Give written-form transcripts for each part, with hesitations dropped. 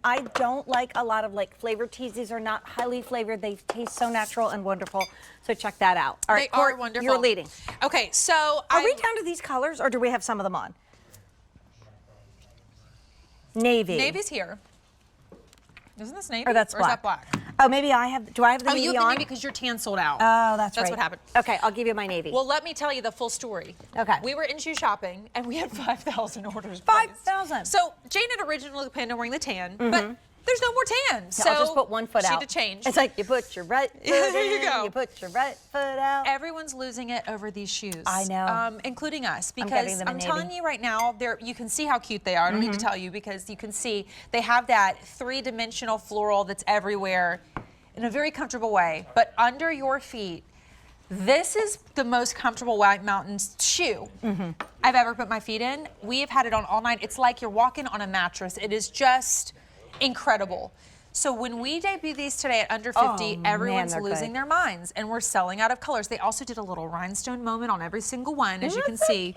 I don't like a lot of like flavored teas. These are not highly flavored. They taste so natural and wonderful. So check that out. All right, They are wonderful. You're leading. Okay, so are we down to these colors, or do we have some of them on? Navy. Navy's here. Isn't this navy? Or that's black. Or is that black? Oh, maybe I have. Do I have the navy on? Oh, you have the navy because your tan sold out. Oh, that's right. That's what happened. Okay, I'll give you my navy. Well, let me tell you the full story. Okay. We were in shoe shopping and we had 5,000 orders. 5,000. So Jane had originally planned on wearing the tan, but there's no more tan. So I'll just put one foot out. She had to change. It's like you put your right foot there you in, go. you put your right foot out. Everyone's losing it over these shoes. I know. Including us, getting because them in I'm navy. telling you right now, you can see how cute they are. I don't need to tell you, because you can see they have that three-dimensional floral that's everywhere in a very comfortable way. But under your feet, this is the most comfortable White Mountains shoe I've ever put my feet in. We have had it on all night. It's like you're walking on a mattress. It is just incredible. So when we debut these today at under 50, everyone's losing their minds, and we're selling out of colors. They also did a little rhinestone moment on every single one, as you can see.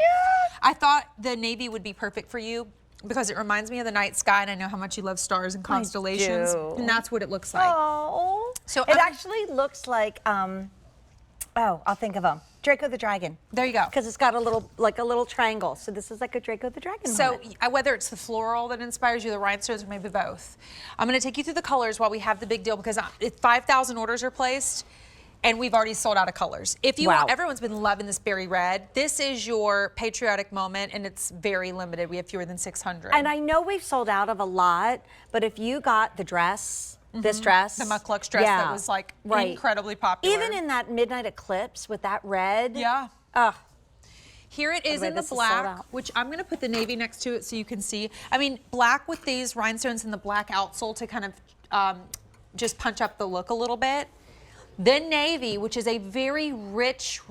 I thought the navy would be perfect for you because it reminds me of the night sky, and I know how much you love stars and constellations, and that's what it looks like. Oh, so it actually looks like, oh, I'll think of them. Draco the Dragon. There you go. Because it's got a little triangle. So this is like a Draco the Dragon So moment. whether it's the floral that inspires you, the rhinestones, or maybe both. I'm going to take you through the colors while we have the big deal, because 5,000 orders are placed and we've already sold out of colors. If you want, everyone's been loving this berry red. This is your patriotic moment, and it's very limited. We have fewer than 600. And I know we've sold out of a lot, but if you got the dress, this dress. The Muklux dress that was like incredibly popular. Even in that midnight eclipse with that red. Yeah. Here it is in the black, which I'm going to put the navy next to it so you can see. I mean, black with these rhinestones and the black outsole to kind of just punch up the look a little bit. Then navy, which is a very rich,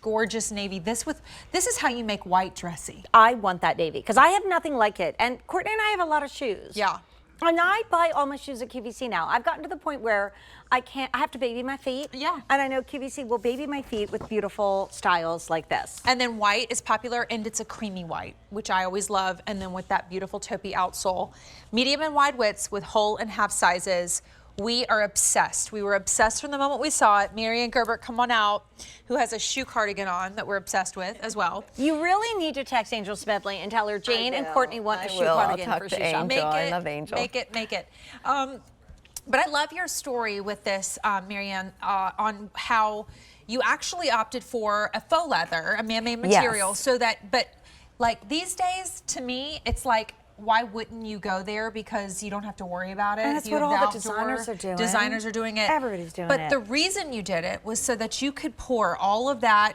gorgeous navy. This is how you make white dressy. I want that navy because I have nothing like it. And Courtney and I have a lot of shoes. Yeah. And I buy all my shoes at QVC now. I've gotten to the point where I have to baby my feet. Yeah. And I know QVC will baby my feet with beautiful styles like this. And then white is popular, and it's a creamy white, which I always love. And then with that beautiful taupey outsole. Medium and wide widths with whole and half sizes. We are obsessed. We were obsessed from the moment we saw it. Marianne Gerbert, come on out, who has a shoe cardigan on that we're obsessed with as well. You really need to text Angel Smedley and tell her Jane and Courtney want a shoe cardigan for shoe shop. I love Angel. Make it. But I love your story with this, Marianne, on how you actually opted for a faux leather, a man-made material, so that, but like these days, to me, it's like, why wouldn't you go there? Because you don't have to worry about it. And that's what all the designers are doing. Designers are doing it. Everybody's doing it. But the reason you did it was so that you could pour all of that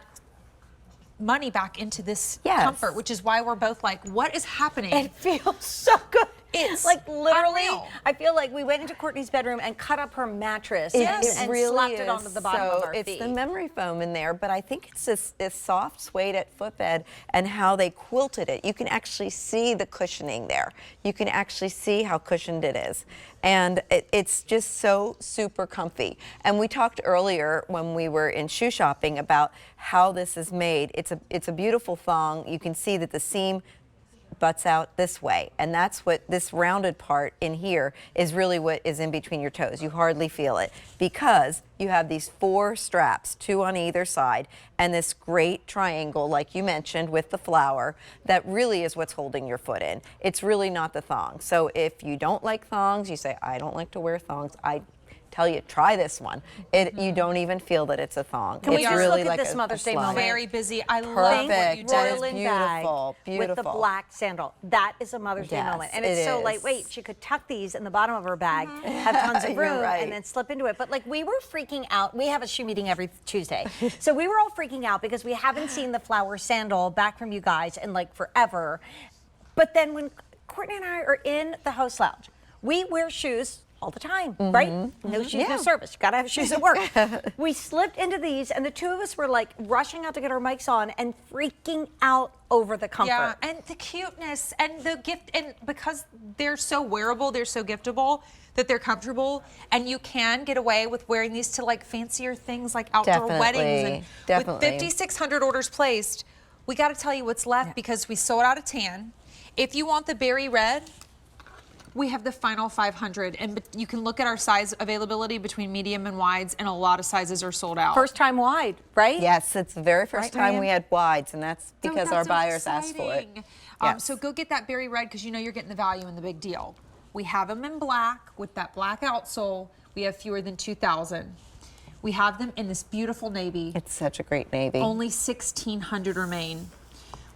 money back into this comfort, which is why we're both like, what is happening? It feels so good. It's like literally, unreal. I feel like we went into Courtney's bedroom and cut up her mattress It and really slapped is. it onto the bottom of our feet. It's the memory foam in there, but I think it's this soft suede footbed and how they quilted it. You can actually see the cushioning there. You can actually see how cushioned it is. And it's just so super comfy. And we talked earlier when we were in shoe shopping about how this is made. It's a beautiful thong. You can see that the seam butts out this way, and that's what this rounded part in here is really what is in between your toes. You hardly feel it because you have these 4 straps, 2 on either side, and this great triangle, like you mentioned, with the flower, that really is what's holding your foot in. It's really not the thong. So if you don't like thongs, you say, I don't like to wear thongs, I tell you, try this one. You don't even feel that it's a thong. Can we just look at this Mother's Day moment? Very busy. I love what you did. Whirling bag beautiful. with the black sandal. That is a Mother's Day moment. And it's so lightweight. She could tuck these in the bottom of her bag, have tons of room, and then slip into it. But like we were freaking out. We have a shoe meeting every Tuesday. So we were all freaking out because we haven't seen the flower sandal back from you guys in like forever. But then when Courtney and I are in the host lounge, we wear shoes all the time, right? No shoes, no service. You gotta have shoes at work. We slipped into these, and the two of us were like rushing out to get our mics on and freaking out over the comfort. Yeah, and the cuteness and the gift, and because they're so wearable, they're so giftable that they're comfortable, and you can get away with wearing these to like fancier things like outdoor weddings. And with 5,600 orders placed, we got to tell you what's left because we sold out of tan. If you want the berry red, We have the final 500, and you can look at our size availability between medium and wides, and a lot of sizes are sold out. First time wide, right? Yes, it's the very first time Marianne? we had wides, and that's because So our that's so buyers asked for it. exciting. Yes. So go get that berry red because you know you're getting the value and the big deal. We have them in black with that black outsole. We have fewer than 2,000. We have them in this beautiful navy. It's such a great navy. Only 1,600 remain.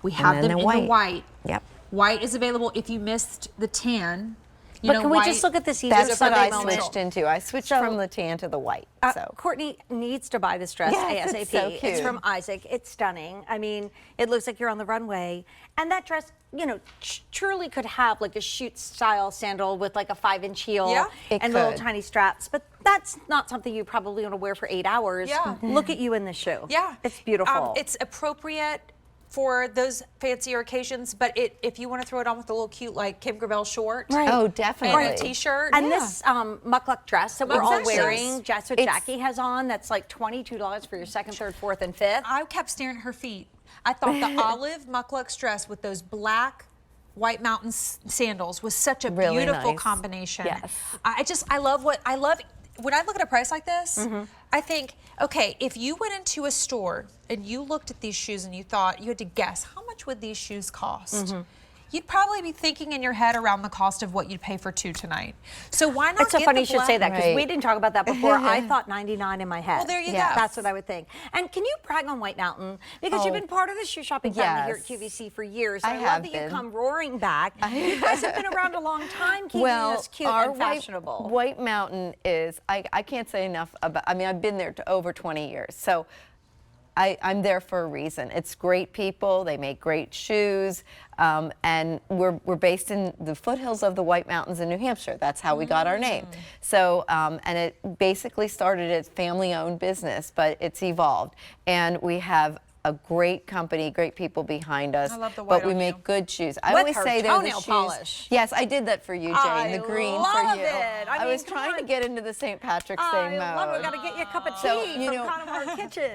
We have then them the in the white. Yep. White is available if you missed the tan. You But know, can we white, just look at this Easter That's what Sunday I moment? switched into. I switched So- from the tan to the white. So Courtney needs to buy this dress Yes, ASAP. it's so It's cute. from Isaac. It's stunning. I mean, it looks like you're on the runway. And that dress, you know, truly could have like a shoot style sandal with like a 5-inch heel Yeah, it and little could. tiny straps. But that's not something you probably want to wear for 8 hours. Yeah. Look at you in this shoe. Yeah. It's beautiful. It's appropriate for those fancier occasions, but if you want to throw it on with a little cute like Kim Gravel short. Right. Oh, And definitely. a t-shirt. And this muckluck dress that we're all Exactly. wearing, that's what It's- Jackie has on, that's like $22 for your second, third, fourth, and fifth. I kept staring at her feet. I thought the olive muckluck dress with those black White Mountain sandals was such a Really beautiful nice. combination. Yes. I love when I look at a price like this, I think, okay, if you went into a store and you looked at these shoes and you thought, you had to guess, how much would these shoes cost? You'd probably be thinking in your head around the cost of what you'd pay for 2 tonight. So why not It's so get funny the you should say that because we Right. didn't talk about that before. I thought 99 in my head. Well, there you Yes. go. That's what I would think. And can you brag on White Mountain? Because you've Oh. been part of the shoe shopping family here at Yes. QVC for years. I love have that you been. come roaring back. You guys have been around a long time keeping us cute our and fashionable. White Mountain is, I can't say enough about, I mean, I've been there over 20 years. So I'm there for a reason. It's great people. They make great shoes. And we're based in the foothills of the White Mountains in New Hampshire. That's how we got our name. So, and it basically started as family-owned business, but it's evolved. And we have a great company, great people behind us. I love the white but we on make you. good shoes. I With always her say they're the toenail shoes. polish. Yes, I did that for you, Jane. I the green love for you. it. I mean, was come trying to on. get into the St. Patrick's Day I mode. love it. We got to get you a cup of tea So, you from know, Connemara Kitchen.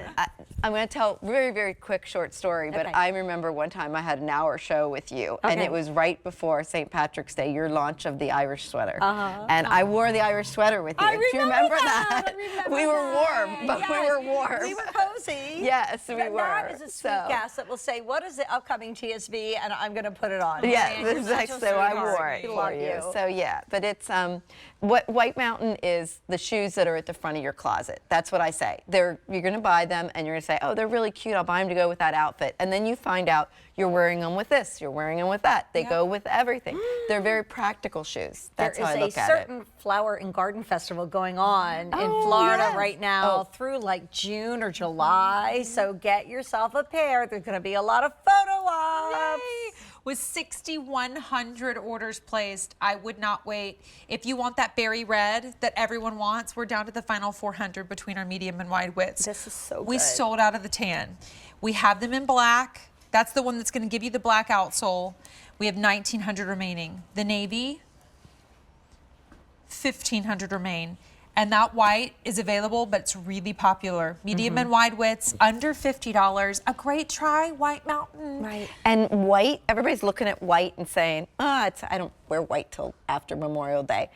I'm going to tell a very, very quick short story, but Okay. I remember one time I had an hour show with you, and Okay. it was right before St. Patrick's Day, your launch of the Irish sweater. And I wore the Irish sweater with you. I Do you remember that? I remember we were that. warm, but we Yes. were warm. We were cozy. Yes, we were. That is a sweet So- guest that will say, what is the upcoming TSV? And I'm going to put it on. Yeah, Marianne, you're this is such a so I sweetheart. wore it We for love you. So yeah, but it's what White Mountain is the shoes that are at the front of your closet. That's what I say. You're going to buy them and you're going to say, oh, they're really cute. I'll buy them to go with that outfit. And then you find out you're wearing them with this, you're wearing them with that. They go with everything. They're very practical shoes. That's There how I is look a at certain flower and garden festival going on in Oh, Florida yes. right now Oh. through like June or July. So get yourself a pair. There's going to be a lot of photo ops. Yay! With 6,100 orders placed, I would not wait. If you want that berry red that everyone wants, we're down to the final 400 between our medium and wide widths. This is so We good. sold out of the tan. We have them in black. That's the one that's going to give you the black outsole. We have 1,900 remaining. The navy, 1,500 remain. And that white is available, but it's really popular. Medium and wide widths, under $50. A great try, White Mountain. Right. And white, everybody's looking at white and saying, I don't wear white till after Memorial Day.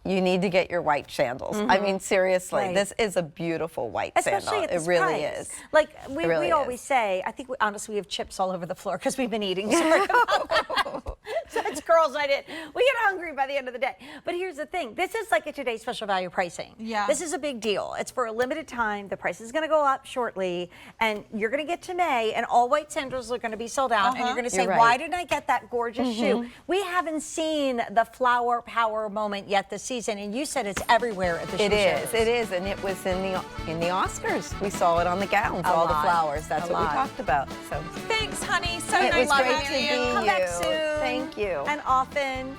You need to get your white sandals. I mean, seriously, Right. this is a beautiful white Especially sandal. at this It really price. is. Like we really always is. say, I think honestly we have chips all over the floor because we've been eating. So it's girls' night in. We get hungry by the end of the day. But here's the thing. This is like a today's special value pricing. Yeah. This is a big deal. It's for a limited time. The price is going to go up shortly. And you're going to get to May and all white sandals are going to be sold out. And you're going to say, You're right. why didn't I get that gorgeous shoe? We haven't seen the flower power moment yet this season. And you said it's everywhere at the show It is, shows. it is, and it was in the Oscars. We saw it on the gowns, all the lot. flowers. That's A what we lot. talked about. So Thanks, honey. So it nice was great to having be you. Come back you. soon. Thank you. And often.